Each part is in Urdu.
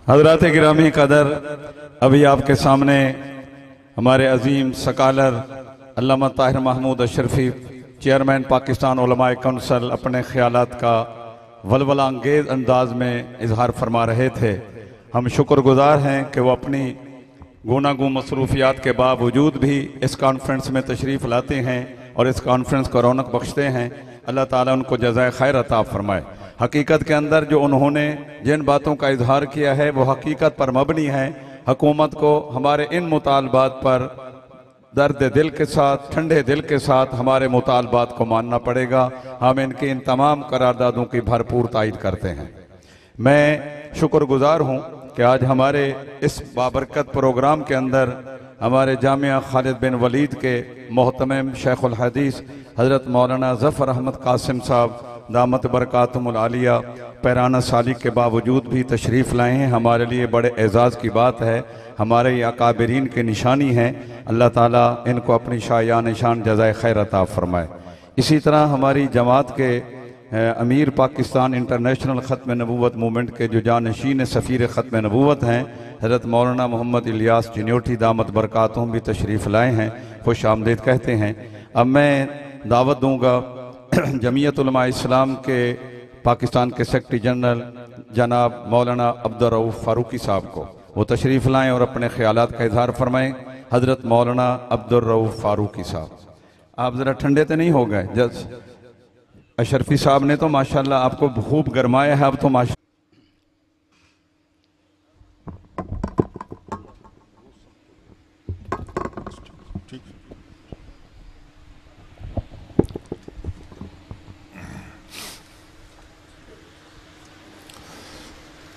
حضرات گرامی قدر، ابھی آپ کے سامنے ہمارے عظیم سکالر علامہ طاہر محمود اشرفی چیئرمین پاکستان علماء کونسل اپنے خیالات کا ولولہ انگیز انداز میں اظہار فرما رہے تھے۔ ہم شکر گزار ہیں کہ وہ اپنی گوناگوں مصروفیات کے باوجود بھی اس کانفرنس میں تشریف لاتے ہیں اور اس کانفرنس کو رونق بخشتے ہیں۔ اللہ تعالیٰ ان کو جزائے خیر عطا فرمائے۔ حقیقت کے اندر جو انہوں نے جن باتوں کا اظہار کیا ہے وہ حقیقت پر مبنی ہے۔ حکومت کو ہمارے ان مطالبات پر درد دل کے ساتھ، ٹھنڈے دل کے ساتھ ہمارے مطالبات کو ماننا پڑے گا۔ ہم ان کی ان تمام قراردادوں کی بھرپور تائید کرتے ہیں۔ میں شکر گزار ہوں کہ آج ہمارے اس بابرکت پروگرام کے اندر ہمارے جامعہ خالد بن ولید کے محتمم شیخ الحدیث حضرت مولانا ظفر احمد قاسم صاحب دامت برکاتہم العالیہ پیرانہ سالی کے باوجود بھی تشریف لائے ہیں۔ ہمارے لیے بڑے اعزاز کی بات ہے، ہمارے یہ اکابرین کی نشانی ہے۔ اللہ تعالیٰ ان کو اپنی شایان شان جزائے خیر عطا فرمائے۔ اسی طرح ہماری جماعت کے امیر پاکستان انٹرنیشنل ختم نبوت مومنٹ کے جو جانشین سفیر ختم نبوت ہیں حضرت مولانا محمد الیاس جنیوٹی دامت برکاتہم بھی تشریف لائے ہیں، خوش آمدید کہتے ہیں۔ اب میں دعوت دوں گا جمعیت علماء اسلام کے پاکستان کے سیکرٹری جنرل جناب مولانا عبدالرؤف فاروقی صاحب کو، وہ تشریف لائیں اور اپنے خیالات کا اظہار فرمائیں۔ حضرت مولانا عبدالرؤف فاروقی صاحب، آپ ذرا ٹھنڈے تو نہیں ہو گئے؟ جج اشرفی صاحب نے تو ماشاءاللہ آپ کو خوب گرمایا ہے، اب تو ماشاءاللہ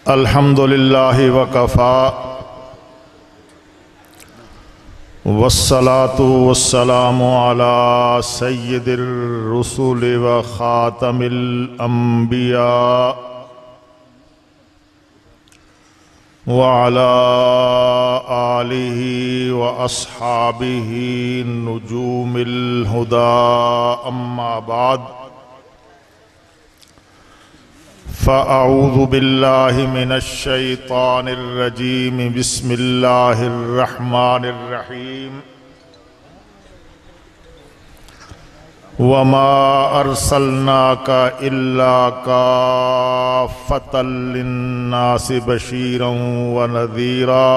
الحمدللہ وکفا والصلاة والسلام علی سید الرسول وخاتم الانبیاء وعلی آلہ واصحابہ نجوم الہدى اما بعد فاعوذ باللہ من الشیطان الرجیم بسم اللہ الرحمن الرحیم وما ارسلناک الا کافۃ للناس بشیرا ونذیرا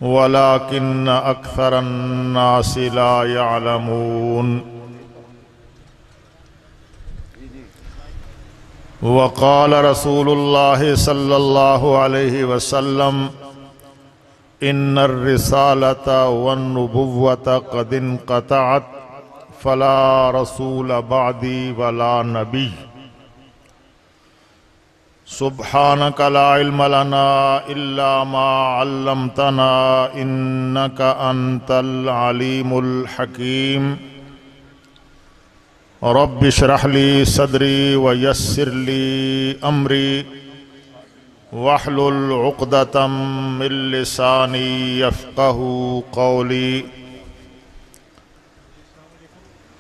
ولکن اکثر الناس لا یعلمون وقال رسول اللہ صلی اللہ علیہ وسلم ان الرسالۃ والنبوۃ قد انقطعت فلا رسول بعدی ولا نبی سبحانک لا علم لنا الا ما علمتنا انک انت العلیم الحکیم رب اشرح لی صدری ویسر لی امری واحلل عقدۃ من لسانی یفقہوا قولی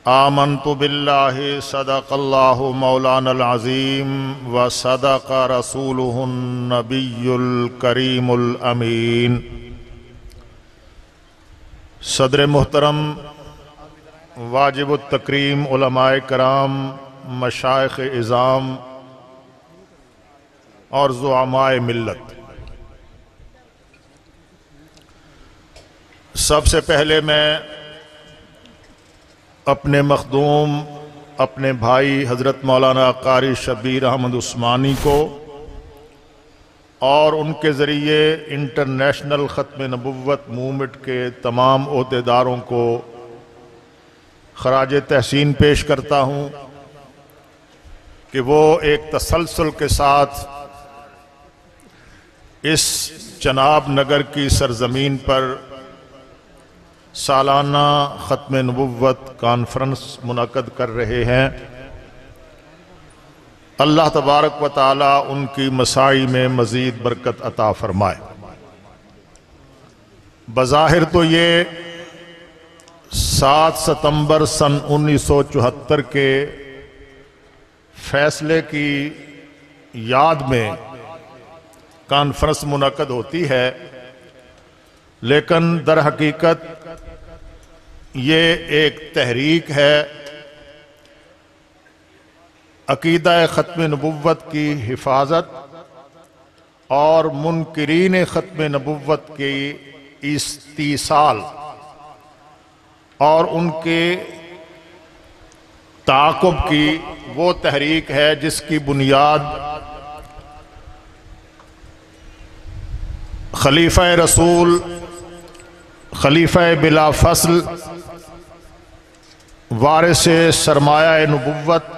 آمنت باللہ صدق اللہ مولانا العظیم وصدق رسولہ النبی الکریم الامین۔ صدر محترم واجب التکریم علماء کرام، مشائخ اعظام اور زعماء ملت، سب سے پہلے میں اپنے مخدوم، اپنے بھائی حضرت مولانا قاری شبیر احمد عثمانی کو اور ان کے ذریعے انٹرنیشنل ختم نبوت موومنٹ کے تمام عہدیداروں کو خراج تحسین پیش کرتا ہوں کہ وہ ایک تسلسل کے ساتھ اس چناب نگر کی سرزمین پر سالانہ ختم نبوت کانفرنس منعقد کر رہے ہیں۔ اللہ تبارک و تعالی ان کی مساعی میں مزید برکت عطا فرمائے۔ بظاہر تو یہ 7 ستمبر سن 1974 کے فیصلے کی یاد میں کانفرنس منعقد ہوتی ہے، لیکن در حقیقت یہ ایک تحریک ہے عقیدہ ختم نبوت کی حفاظت اور منکرین ختم نبوت کی استیصال اور ان کے تعاقب کی وہ تحریک ہے جس کی بنیاد خلیفہ رسول، خلیفہ بلا فصل، وارث سرمایہ نبوت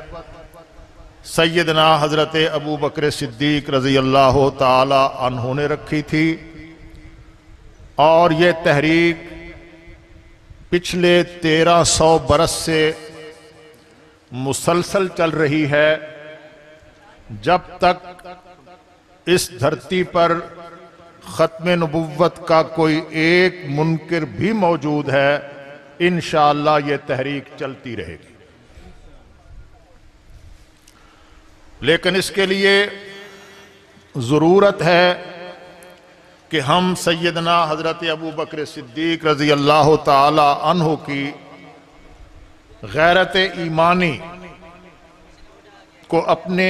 سیدنا حضرت ابو بکر صدیق رضی اللہ تعالی عنہ نے رکھی تھی، اور یہ تحریک پچھلے 1300 برس سے مسلسل چل رہی ہے، جب تک اس دھرتی پر ختم نبوت کا کوئی ایک منکر بھی موجود ہے، انشاءاللہ یہ تحریک چلتی رہے گی۔ لیکن اس کے لیے ضرورت ہے کہ ہم سیدنا حضرت ابو بکر صدیق رضی اللہ تعالی عنہ کی غیرت ایمانی کو اپنے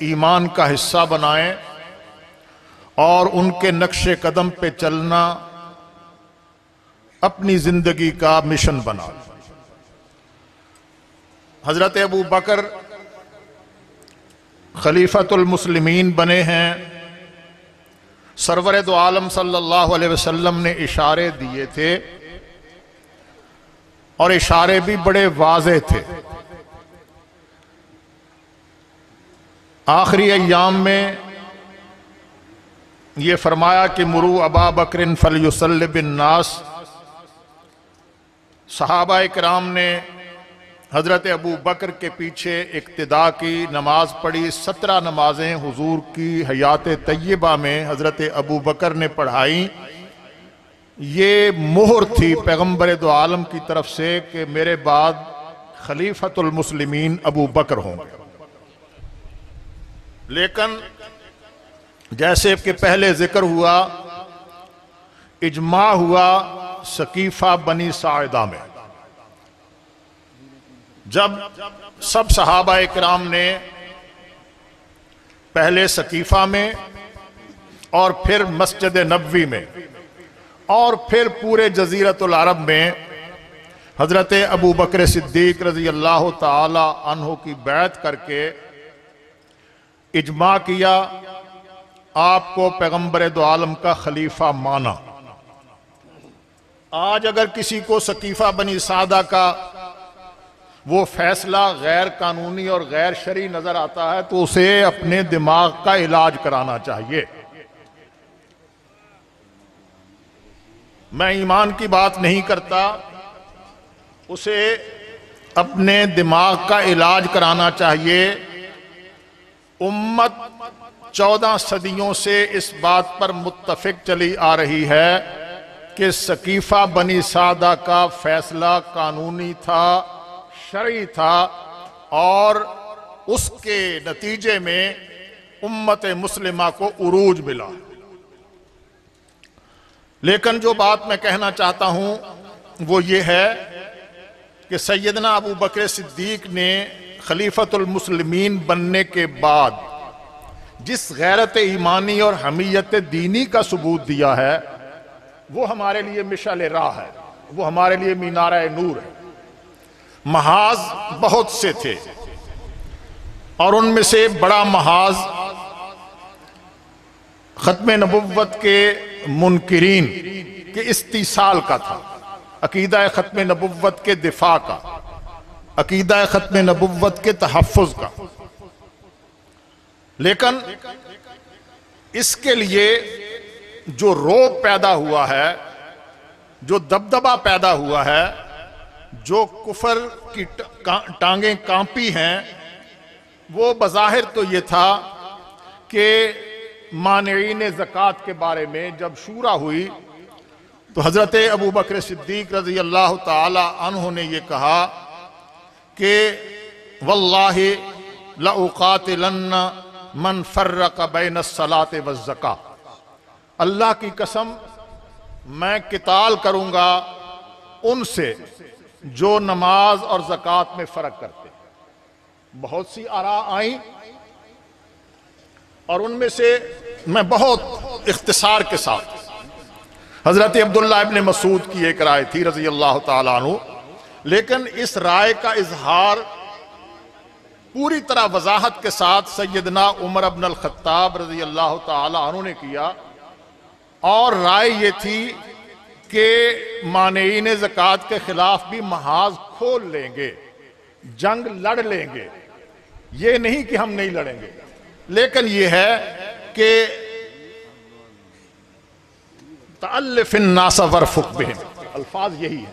ایمان کا حصہ بنائیں اور ان کے نقش قدم پہ چلنا اپنی زندگی کا مشن بنائیں۔ حضرت ابو بکر خلیفۃ المسلمین بنے ہیں، سرور دو عالم صلی اللہ علیہ وسلم نے اشارے دیے تھے، اور اشارے بھی بڑے واضح تھے۔ آخری ایام میں یہ فرمایا کہ مرو ابا بکر فلیصلی بالناس۔ صحابہ کرام نے حضرت ابو بکر کے پیچھے اقتداء کی، نماز پڑھی۔ 17 نمازیں حضور کی حیات طیبہ میں حضرت ابو بکر نے پڑھائیں۔ یہ مہر تھی پیغمبر دو عالم کی طرف سے کہ میرے بعد خلیفۃ المسلمین ابو بکر ہوں گے۔ لیکن جیسے کہ پہلے ذکر ہوا، اجماع ہوا سقیفہ بنی ساعدہ میں، جب سب صحابہ کرام نے پہلے سقیفہ میں اور پھر مسجد نبوی میں اور پھر پورے جزیرۃ العرب میں حضرت ابو بکر صدیق رضی اللہ تعالی عنہ کی بیعت کر کے اجماع کیا، آپ کو پیغمبر دو عالم کا خلیفہ مانا۔ آج اگر کسی کو سقیفہ بنی سعدہ کا وہ فیصلہ غیر قانونی اور غیر شرعی نظر آتا ہے تو اسے اپنے دماغ کا علاج کرانا چاہیے۔ میں ایمان کی بات نہیں کرتا، اسے اپنے دماغ کا علاج کرانا چاہیے۔ امت 14 صدیوں سے اس بات پر متفق چلی آ رہی ہے کہ سقیفہ بنی سعدہ کا فیصلہ قانونی تھا، شرعی تھا، اور اس کے نتیجے میں امت مسلمہ کو عروج ملا۔ لیکن جو بات میں کہنا چاہتا ہوں وہ یہ ہے کہ سیدنا ابو بکر صدیق نے خلیفۃ المسلمین بننے کے بعد جس غیرت ایمانی اور حمیت دینی کا ثبوت دیا ہے وہ ہمارے لیے مشعل راہ ہے، وہ ہمارے لیے مینارہ نور ہے۔ محاذ بہت سے تھے، اور ان میں سے بڑا محاذ ختم نبوت کے منکرین کے استیصال کا تھا، عقیدہ ختم نبوت کے دفاع کا، عقیدہ ختم نبوت کے تحفظ کا۔ لیکن اس کے لیے جو روب پیدا ہوا ہے، جو دبدبہ پیدا ہوا ہے، جو کفر کی ٹانگیں کانپی ہیں، وہ بظاہر تو یہ تھا کہ مانعین زکوٰۃ کے بارے میں جب شورا ہوئی تو حضرت ابو بکر صدیق رضی اللہ تعالی عنہ نے یہ کہا کہ واللہ لأقاتلن من فرق بین الصلاۃ والزکاۃ، اللہ کی قسم میں قتال کروں گا ان سے جو نماز اور زکوٰۃ میں فرق کرتے ہیں۔ بہت سی آراء آئیں اور ان میں سے میں بہت اختصار کے ساتھ، حضرت عبداللہ ابن مسعود کی ایک رائے تھی رضی اللہ تعالیٰ عنہ، لیکن اس رائے کا اظہار پوری طرح وضاحت کے ساتھ سیدنا عمر بن الخطاب رضی اللہ تعالیٰ عنہ نے کیا، اور رائے یہ تھی کہ مانعین زکوٰۃ کے خلاف بھی محاذ کھول لیں گے، جنگ لڑ لیں گے، یہ نہیں کہ ہم نہیں لڑیں گے، لیکن یہ ہے کہ تألف الناس وارفق بہم، الفاظ یہی ہے۔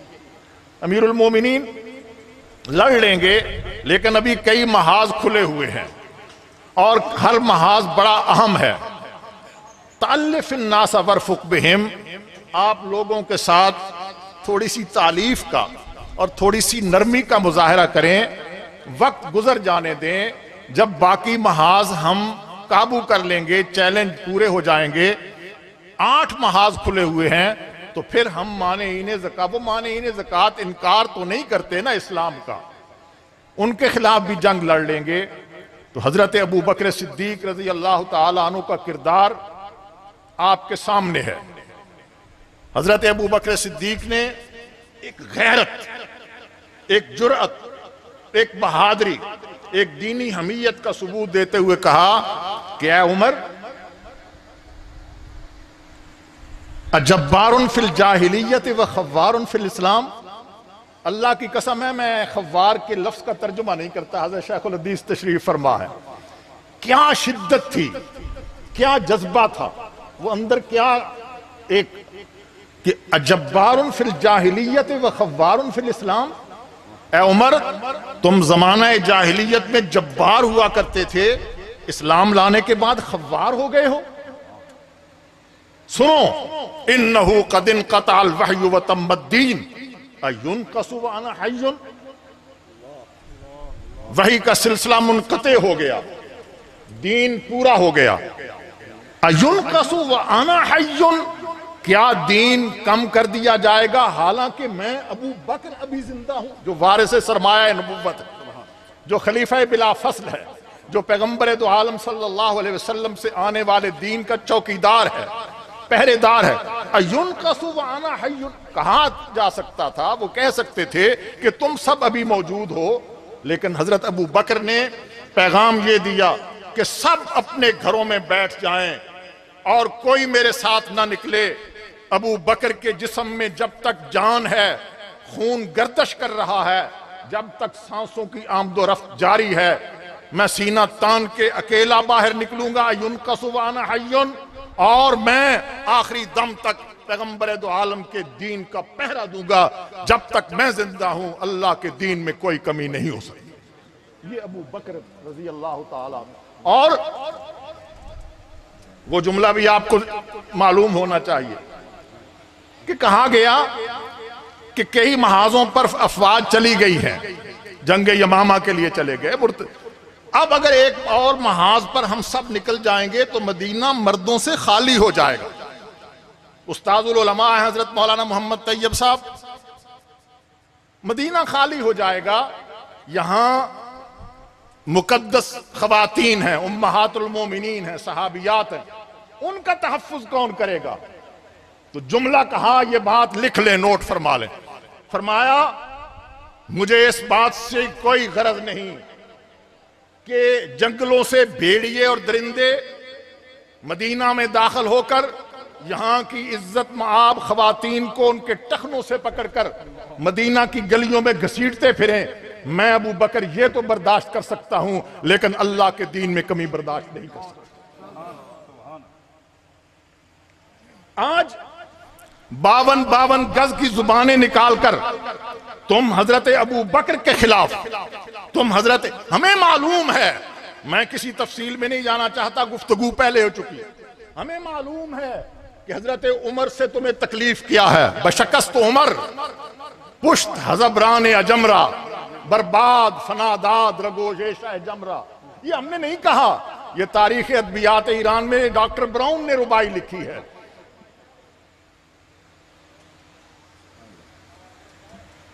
امیر المومنین لڑ لیں گے لیکن ابھی کئی محاذ کھلے ہوئے ہیں اور ہر محاذ بڑا اہم ہے۔ تألف الناس وارفق بہم، آپ لوگوں کے ساتھ تھوڑی سی تالیف کا اور تھوڑی سی نرمی کا مظاہرہ کریں، وقت گزر جانے دیں، جب باقی محاذ ہم قابو کر لیں گے، چیلنج پورے ہو جائیں گے، 8 محاذ کھلے ہوئے ہیں، تو پھر ہم مانعین زکوٰۃ، وہ مانعین زکوٰۃ انکار تو نہیں کرتے نا اسلام کا، ان کے خلاف بھی جنگ لڑ لیں گے۔ تو حضرت ابو بکر صدیق رضی اللہ تعالیٰ عنہ کا کردار آپ کے سامنے ہے۔ حضرت ابو بکر صدیق نے ایک غیرت، ایک جرأت، ایک بہادری، ایک دینی حمیت کا ثبوت دیتے ہوئے کہا کہ اے عمر، اجبار فی الجاہلیت و خوار فی الاسلام، اللہ کی قسم ہے میں خوار کے لفظ کا ترجمہ نہیں کرتا، حضرت شیخ الحدیث تشریف فرما ہے۔ کیا شدت تھی، کیا جذبہ تھا وہ اندر، کیا ایک کہ اجبار فی الجاہلیت و خوار فی الاسلام، اے عمر تم زمانہ جاہلیت میں جبار ہوا کرتے تھے، اسلام لانے کے بعد خوار ہو گئے ہو۔ سنو، انہو قد انقطع الوحی و تم الدین اینقص وانا حی، وحی کا سلسلہ منقطع ہو گیا، دین پورا ہو گیا۔ اینقص وانا حی، کیا دین کم کر دیا جائے گا حالانکہ میں ابو بکر ابھی زندہ ہوں، جو وارث سرمایہ نبوت ہے، جو خلیفہ بلا فصل ہے، جو پیغمبر دو عالم صلی اللہ علیہ وسلم سے آنے والے دین کا چوکیدار ہے، پہرے دار ہے۔ اینقص وانا حی، کہاں جا سکتا تھا، وہ کہہ سکتے تھے کہ تم سب ابھی موجود ہو، لیکن حضرت ابو بکر نے پیغام یہ دیا کہ سب اپنے گھروں میں بیٹھ جائیں اور کوئی میرے ساتھ نہ نکلے۔ ابو بکر کے جسم میں جب تک جان ہے، خون گردش کر رہا ہے، جب تک سانسوں کی آمد و رفت جاری ہے، میں سینہ تان کے اکیلا باہر نکلوں گا، ینقص وانا حی، اور میں آخری دم تک پیغمبر دو عالم کے دین کا پہرا دوں گا، جب تک میں زندہ ہوں اللہ کے دین میں کوئی کمی نہیں ہو سکتی۔ یہ ابو بکر رضی اللہ تعالیٰ عنہ۔ اور وہ جملہ بھی آپ کو معلوم ہونا چاہیے کہ کہا گیا کہ کئی محاذوں پر افواج چلی گئی ہیں، جنگ یمامہ کے لیے چلے گئے، اب اگر ایک اور محاذ پر ہم سب نکل جائیں گے تو مدینہ مردوں سے خالی ہو جائے گا۔ استاد العلماء ہیں حضرت مولانا محمد طیب صاحب، مدینہ خالی ہو جائے گا، یہاں مقدس خواتین ہیں، امہات المومنین ہیں، صحابیات ہیں، ان کا تحفظ کون کرے گا؟ تو جملہ کہا، یہ بات لکھ لیں، نوٹ فرما لیں، فرمایا مجھے اس بات سے کوئی غرض نہیں کہ جنگلوں سے بھیڑیے اور درندے مدینہ میں داخل ہو کر یہاں کی عزت مآب خواتین کو ان کے ٹخنوں سے پکڑ کر مدینہ کی گلیوں میں گھسیٹتے پھریں، میں ابو بکر یہ تو برداشت کر سکتا ہوں، لیکن اللہ کے دین میں کمی برداشت نہیں کر سکتا۔ آج 52 گز کی زبانیں نکال کر تم حضرت ابو بکر کے خلاف، تم حضرت، ہمیں معلوم ہے، میں کسی تفصیل میں نہیں جانا چاہتا، گفتگو پہلے ہو چکی ہے، ہمیں معلوم ہے کہ حضرت عمر سے تمہیں تکلیف کیا ہے، بشکست عمر پشت حزبران اجمرہ، برباد فناداد رگوشیشہ جمرہ، یہ ہم نے نہیں کہا، یہ تاریخ ادبیات ایران میں ڈاکٹر براؤن نے ربائی لکھی ہے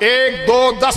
1, 2, 10,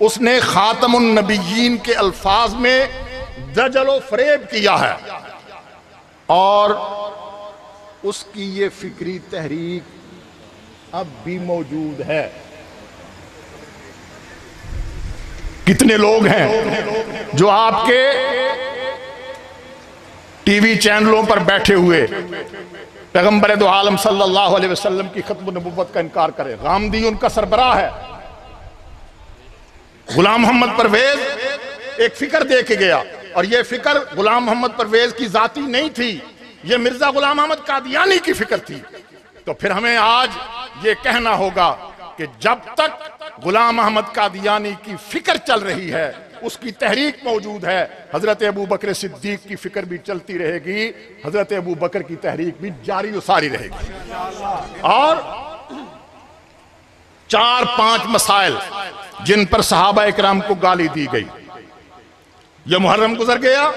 اس نے خاتم النبیین کے الفاظ میں دجل و فریب کیا ہے، اور اس کی یہ فکری تحریک اب بھی موجود ہے۔ کتنے لوگ ہیں جو آپ کے ٹی وی چینلوں پر بیٹھے ہوئے پیغمبر دو عالم صلی اللہ علیہ وسلم کی ختم نبوت کا انکار کرے۔ غامدی ان کا سربراہ ہے۔ غلام محمد پرویز ایک فکر دے کے گیا، اور یہ فکر غلام محمد پرویز کی ذاتی نہیں تھی، یہ مرزا غلام احمد قادیانی کی فکر تھی۔ تو پھر ہمیں آج یہ کہنا ہوگا کہ جب تک غلام احمد قادیانی کی فکر چل رہی ہے، اس کی تحریک موجود ہے، حضرت ابو بکر صدیق کی فکر بھی چلتی رہے گی، حضرت ابو بکر کی تحریک بھی جاری و ساری رہے گی۔ اور 4-5 مسائل جن پر صحابہ اکرام کو گالی دی گئی، یہ محرم گزر گیا،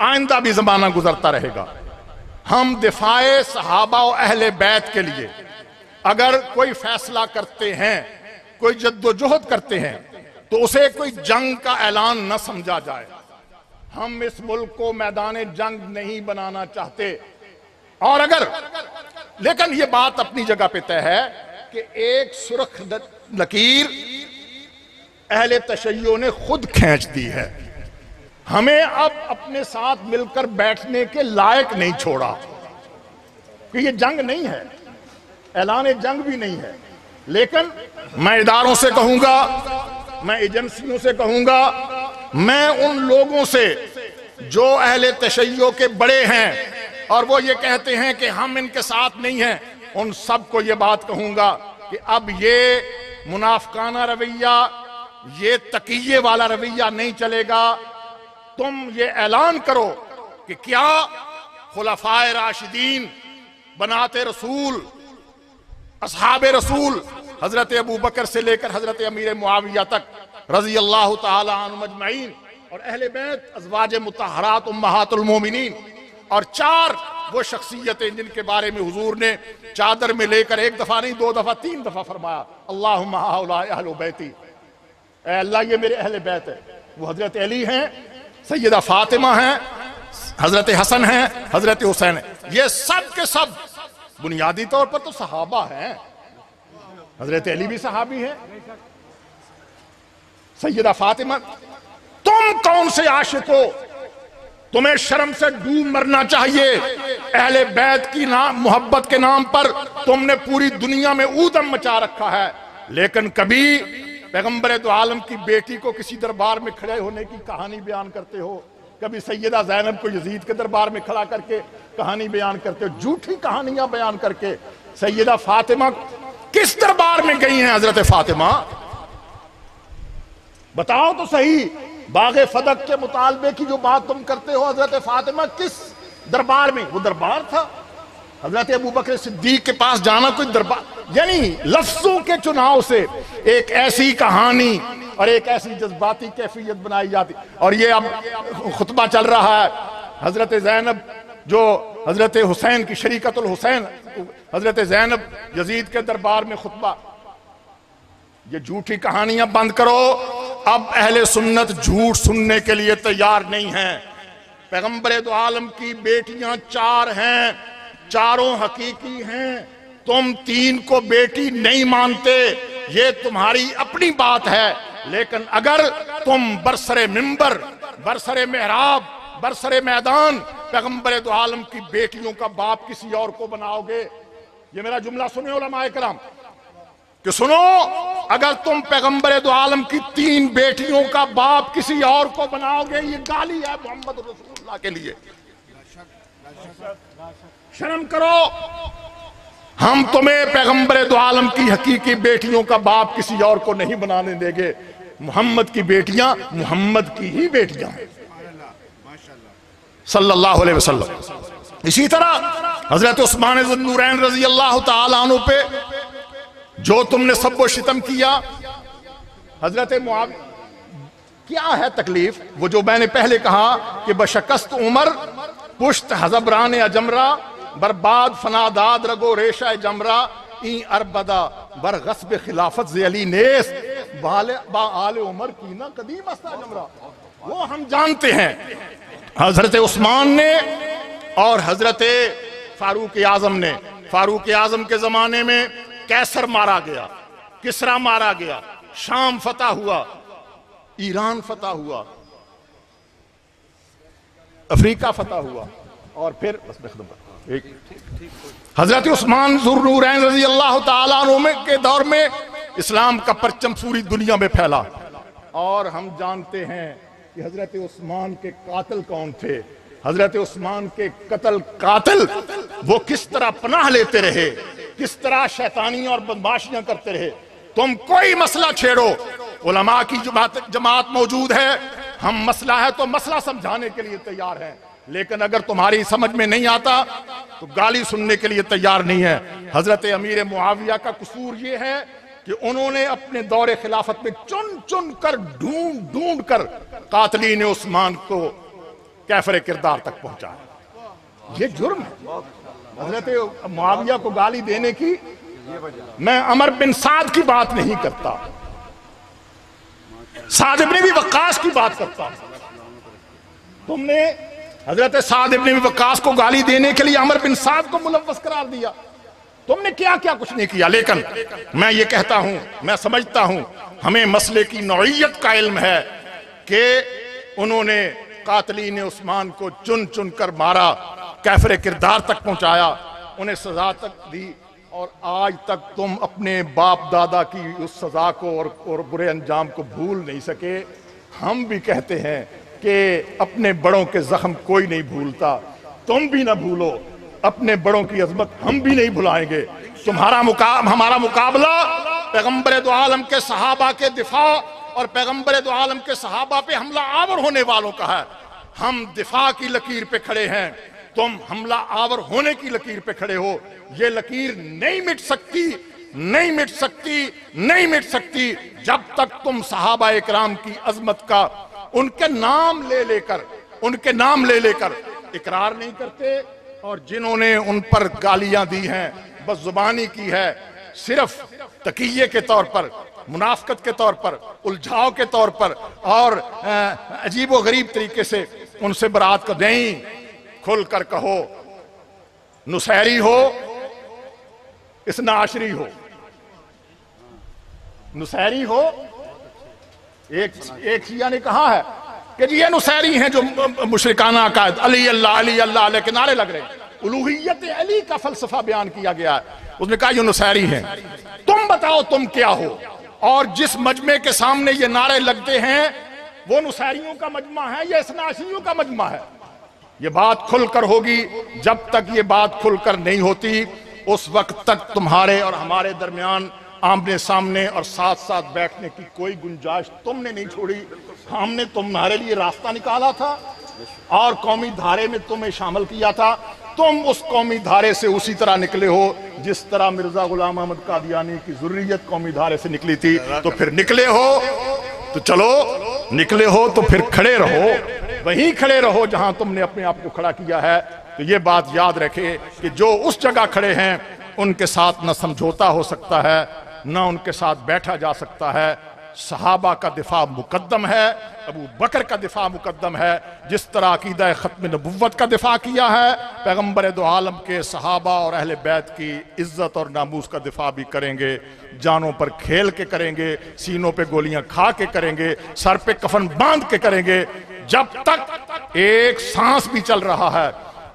آئندہ بھی زمانہ گزرتا رہے گا۔ ہم دفاع صحابہ و اہل بیت کے لیے اگر کوئی فیصلہ کرتے ہیں، کوئی جد و جہد کرتے ہیں، تو اسے کوئی جنگ کا اعلان نہ سمجھا جائے۔ ہم اس ملک کو میدان جنگ نہیں بنانا چاہتے، اور لیکن یہ بات اپنی جگہ پہ طے ہے کہ ایک سرخ لکیر اہل تشیع نے خود کھینچ دی ہے۔ ہمیں اب اپنے ساتھ مل کر بیٹھنے کے لائق نہیں چھوڑا، کہ یہ جنگ نہیں ہے، اعلان جنگ بھی نہیں ہے۔ لیکن میں اداروں سے کہوں گا، میں ایجنسیوں سے کہوں گا، میں ان لوگوں سے جو اہل تشیع کے بڑے ہیں اور وہ یہ کہتے ہیں کہ ہم ان کے ساتھ نہیں ہیں، ان سب کو یہ بات کہوں گا کہ اب یہ منافقانہ رویہ، یہ تقیے والا رویہ نہیں چلے گا۔ تم یہ اعلان کرو کہ کیا خلفائے راشدین، بنات رسول، اصحاب رسول، حضرت ابو بکر سے لے کر حضرت امیر معاویہ تک رضی اللہ تعالی عنہم اجمعین، اور اہل بیت ازواج مطہرات امہات المومنین، اور 4 وہ شخصیتیں جن کے بارے میں حضور نے چادر میں لے کر 1 دفعہ نہیں 2 دفعہ 3 دفعہ فرمایا، اللہم ہؤلاء اہل بیتی، اے اللہ یہ میرے اہل بیت ہے۔ وہ حضرت علی ہیں، سیدہ فاطمہ ہیں، حضرت حسن ہیں، حضرت حسین ہیں، یہ سب کے سب بنیادی طور پر تو صحابہ ہیں۔ حضرت علی بھی صحابی ہیں، سیدہ فاطمہ۔ تم کون سے عاشق ہو؟ تمہیں شرم سے ڈوب مرنا چاہیے۔ اہل بیت کی محبت کے نام پر تم نے پوری دنیا میں اودم مچا رکھا ہے، لیکن کبھی پیغمبر دو عالم کی بیٹی کو کسی دربار میں کھڑے ہونے کی کہانی بیان کرتے ہو، کبھی سیدہ زینب کو یزید کے دربار میں کھڑا کر کے کہانی بیان کرتے ہو، جھوٹی کہانیاں بیان کر کے۔ سیدہ فاطمہ کس دربار میں گئی ہیں حضرت فاطمہ؟ بتاؤ تو صحیح۔ باغ فدق کے مطالبے کی جو بات تم کرتے ہو، حضرت فاطمہ کس دربار میں؟ وہ دربار تھا حضرت ابو بکر صدیق کے پاس جانا کوئی دربار، یعنی لفظوں کے چناؤ سے ایک ایسی کہانی اور ایک ایسی جذباتی کیفیت بنائی جاتی۔ اور یہ اب خطبہ چل رہا ہے، حضرت زینب جو حضرت حسین کی شریکت الحسین، حضرت زینب یزید کے دربار میں خطبہ۔ یہ جھوٹی کہانیاں بند کرو۔ اب اہل سنت جھوٹ سننے کے لیے تیار نہیں ہیں۔ پیغمبر دو عالم کی بیٹیاں 4 ہیں، چاروں حقیقی ہیں۔ تم 3 کو بیٹی نہیں مانتے، یہ تمہاری اپنی بات ہے، لیکن اگر تم برسر منبر، برسر محراب، برسر میدان پیغمبر دو عالم کی بیٹیوں کا باپ کسی اور کو بناؤ گے، یہ میرا جملہ سنیں علماء کرام کہ سنو، اگر تم پیغمبر دو عالم کی 3 بیٹیوں کا باپ کسی اور کو بناؤ گے، یہ گالی ہے محمد رسول اللہ کے لیے۔ شرم کرو۔ ہم تمہیں پیغمبر دو عالم کی حقیقی بیٹیوں کا باپ کسی اور کو نہیں بنانے دیں گے۔ محمد کی بیٹیاں محمد کی ہی بیٹیاں ہیں صلی اللہ علیہ وسلم۔ اسی طرح حضرت عثمان ذو النورین رضی اللہ تعالیٰ عنہ پہ جو تم نے سب و شتم کیا، حضرت معاویہ، کیا ہے تکلیف؟ وہ جو میں نے پہلے کہا کہ بشکست عمر پشت حزبران اجمرہ، برباد فناداد رگو ریشہ جمرہ، این اربدہ بر غصب خلافت زی علی نیست۔ با آل عمر کی نا قدیم استا جمرہ، وہ ہم جانتے ہیں۔ حضرت عثمان نے اور حضرت فاروق اعظم نے، فاروق اعظم کے زمانے میں کیسر مارا گیا، کسرا مارا گیا، شام فتح ہوا، ایران فتح ہوا، افریقہ فتح ہوا، اور پھر حضرت عثمان ذوالنورین رضی اللہ تعالیٰ عنہ کے دور میں اسلام کا پرچم پوری دنیا میں پھیلا۔ اور ہم جانتے ہیں کہ حضرت عثمان کے قاتل کون تھے، حضرت عثمان کے قاتل وہ کس طرح پناہ لیتے رہے، کس طرح شیطانیاں اور بدماشیاں کرتے رہے۔ تم کوئی مسئلہ چھیڑو، علماء کی جماعت موجود ہے، ہم مسئلہ ہے تو مسئلہ سمجھانے کے لیے تیار ہیں، لیکن اگر تمہاری سمجھ میں نہیں آتا تو گالی سننے کے لیے تیار نہیں ہے۔ حضرت امیر معاویہ کا قصور یہ ہے کہ انہوں نے اپنے دور خلافت میں چن کر ڈھونڈ کر قاتلین عثمان کو کیفر کردار تک پہنچایا۔ یہ جرم ہے حضرت معاویہ کو گالی دینے کی۔ میں عمر بن سعد کی بات نہیں کرتا، سعد ابن ابی وقاص کی بات کرتا ہوں۔ تم نے حضرت سعد ابن ابی وقاص کو گالی دینے کے لیے عمر بن سعد کو ملوث قرار دیا۔ تم نے کیا کچھ نہیں کیا، لیکن میں یہ کہتا ہوں، میں سمجھتا ہوں ہمیں مسئلے کی نوعیت کا علم ہے کہ انہوں نے قاتلین عثمان کو چن کر مارا، کیفر کردار تک پہنچایا، انہیں سزا تک دی، اور آج تک تم اپنے باپ دادا کی اس سزا کو اور برے انجام کو بھول نہیں سکے۔ ہم بھی کہتے ہیں کہ اپنے بڑوں کے زخم کوئی نہیں بھولتا، تم بھی نہ بھولو اپنے بڑوں کی عظمت، ہم بھی نہیں بھلائیں گے۔ ہمارا مقابلہ پیغمبر دو عالم کے صحابہ کے دفاع اور پیغمبر دو عالم کے صحابہ پہ حملہ آور ہونے والوں کا ہے۔ ہم دفاع کی لکیر پہ کھڑے ہیں، تم حملہ آور ہونے کی لکیر پہ کھڑے ہو۔ یہ لکیر نہیں مٹ سکتی، نہیں مٹ سکتی، نہیں مٹ سکتی جب تک تم صحابہ اکرام کی عظمت کا ان کے نام لے لے کر اقرار نہیں کرتے، اور جنہوں نے ان پر گالیاں دی ہیں، بس زبانی کی ہے، صرف تقیے کے طور پر، منافقت کے طور پر، الجھاؤ کے طور پر، اور عجیب و غریب طریقے سے ان سے برات کا نہیں، کھل کر کہو، نصیری ہو، اثنا عشری ہو، نصیری ہو۔ ایک شیعہ نے کہا ہے کہ یہ نصیری ہیں جو مشرکانہ عقائد علی اللہ علی اللہ علیہ کے نعرے لگ رہے ہیں، الوہیت علی کا فلسفہ بیان کیا گیا ہے، اس نے کہا یہ نصیری ہیں۔ تم بتاؤ تم کیا ہو؟ اور جس مجمع کے سامنے یہ نعرے لگتے ہیں وہ نصیریوں کا مجمع ہے یا اثنا عشریوں کا مجمع ہے؟ یہ بات کھل کر ہوگی، جب تک یہ بات کھل کر نہیں ہوتی اس وقت تک تمہارے اور ہمارے درمیان آمنے سامنے اور ساتھ ساتھ بیٹھنے کی کوئی گنجائش تم نے نہیں چھوڑی۔ ہم نے تمہارے لیے راستہ نکالا تھا اور قومی دھارے میں تمہیں شامل کیا تھا، تم اس قومی دھارے سے اسی طرح نکلے ہو جس طرح مرزا غلام احمد قادیانی کی ذریت قومی دھارے سے نکلی تھی۔ تو پھر نکلے ہو تو چلو، نکلے ہو تو پھر کھڑے رہو، وہیں کھڑے رہو جہاں تم نے اپنے آپ کو کھڑا کیا ہے۔ تو یہ بات یاد رکھے کہ جو اس جگہ کھڑے ہیں ان کے ساتھ نہ سمجھوتا ہو سکتا ہے، نہ ان کے ساتھ بیٹھا جا سکتا ہے۔ صحابہ کا دفاع مقدم ہے، ابو بکر کا دفاع مقدم ہے، جس طرح عقیدہ ختم نبوت کا دفاع کیا ہے، پیغمبر دو عالم کے صحابہ اور اہل بیت کی عزت اور ناموس کا دفاع بھی کریں گے، جانوں پر کھیل کے کریں گے، سینوں پہ گولیاں کھا کے کریں گے، سر پہ کفن باندھ کے کریں گے، جب تک ایک سانس بھی چل رہا ہے۔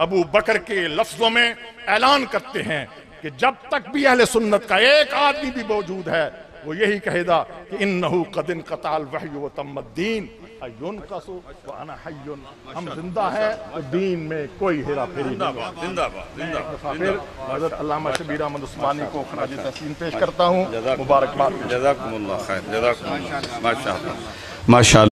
ابو بکر کے لفظوں میں اعلان کرتے ہیں کہ جب تک بھی اہل سنت کا ایک آدمی بھی موجود ہے وہ یہی کہے گا کہ انہو قد انقطع الوحی وتم الدین اینقص وانا حی، ہم زندہ ہیں اور دین میں کوئی ہیرا پھیری نہیں۔ پھر حضرت علامہ شبیر احمد عثمانی کو خراج تحسین پیش کرتا ہوں۔ مبارکباد۔ جزاکم اللہ خیر، جزاکم اللہ، ماشاءاللہ، ماشاءاللہ۔